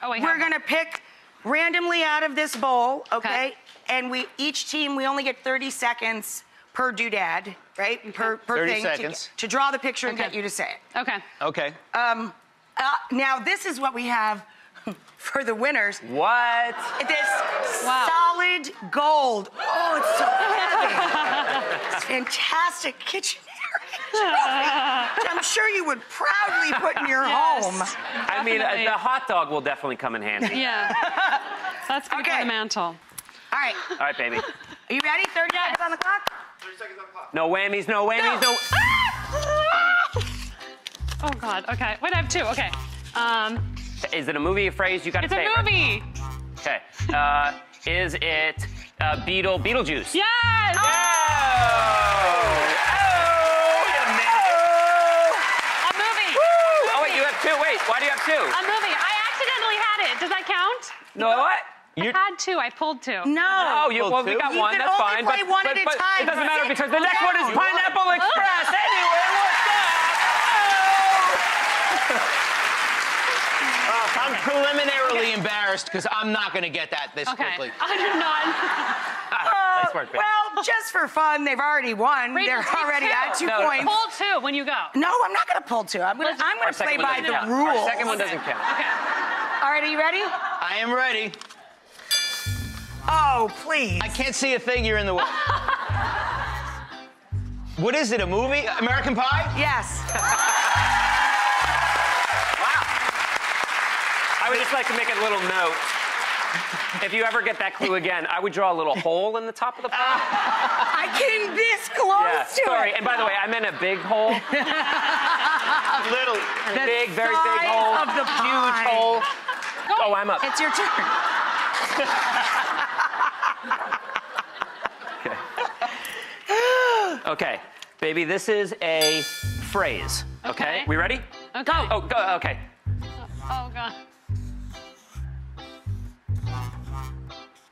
We're gonna pick randomly out of this bowl, okay? And each team, we only get 30 seconds per doodad, right? Per 30 thing seconds. to draw the picture and get you to say it. Okay. Okay. Now, this is what we have for the winners. What? This solid gold. Oh, it's so heavy. It's fantastic Kitchen-ary. I'm sure you would proudly put in your home. I mean, the hot dog will definitely come in handy. Yeah. That's going to be on the mantle. All right. All right, baby. Are you ready? 30 seconds on the clock? 30 seconds on the clock. No whammies, no whammies, no. Oh, God. Okay. Wait, I have two. Okay. Is it a movie, a phrase? You got to say it. It's a movie. Okay. Is it Beetlejuice? Yes! Oh! A movie. Oh, wait, you have two. Wait, why do you have two? A movie. I accidentally had it. Does that count? No, what? I had two. I pulled two. No. Oh, well, we got one. That's fine. Play one at a time. It doesn't matter because the next one is Pineapple Express. Anyway, what's up? I'm preliminarily embarrassed because I'm not going to get that this quickly. You're not. Nice work, baby. Well, just for fun, they've already won. They're already at 2 points. Pull two when you go. No, I'm not going to pull two. I'm going to play by the rules. Our second one doesn't count. Okay. All right, are you ready? I am ready. Oh, please. I can't see a thing. You're in the way. What is it, a movie? American Pie? Yes. I would just like to make a little note. If you ever get that clue again, I would draw a little hole in the top of the pot. I came this close to sorry. it. And by the way, I meant a big hole. Little. Big, very big hole. Of the huge pie. hole. Oh, I'm up. It's your turn. Okay, baby, this is a phrase. Okay. We ready? Okay. Go. Oh, go. Okay. Oh, God.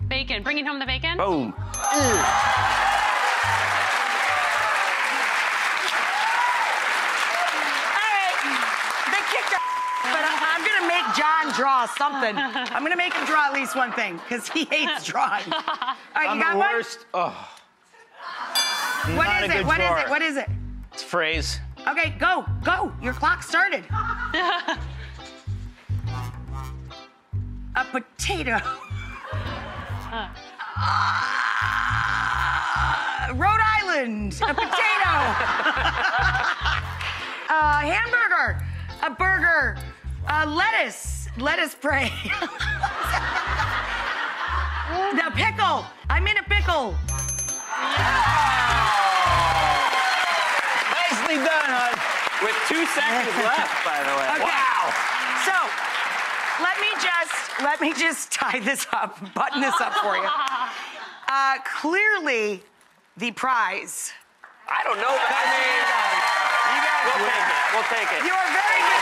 Bacon. Bringing home the bacon? Boom. But I'm going to make John draw something. I'm going to make him draw at least one thing, because he hates drawing. All right, you got the one? worst. Oh. What is it? What is it? What is it? It's a phrase. Okay, go. Go. Your clock started. A potato. Rhode Island. A potato. Hamburger. A burger. Lettuce. Lettuce pray. The pickle. I'm in a pickle. Nicely done, hon. With 2 seconds left, by the way. Okay. Wow. So, let me just tie this up, button this up for you. Clearly, the prize. I don't know, but I mean, You guys we'll take it. We'll take it. You are very good.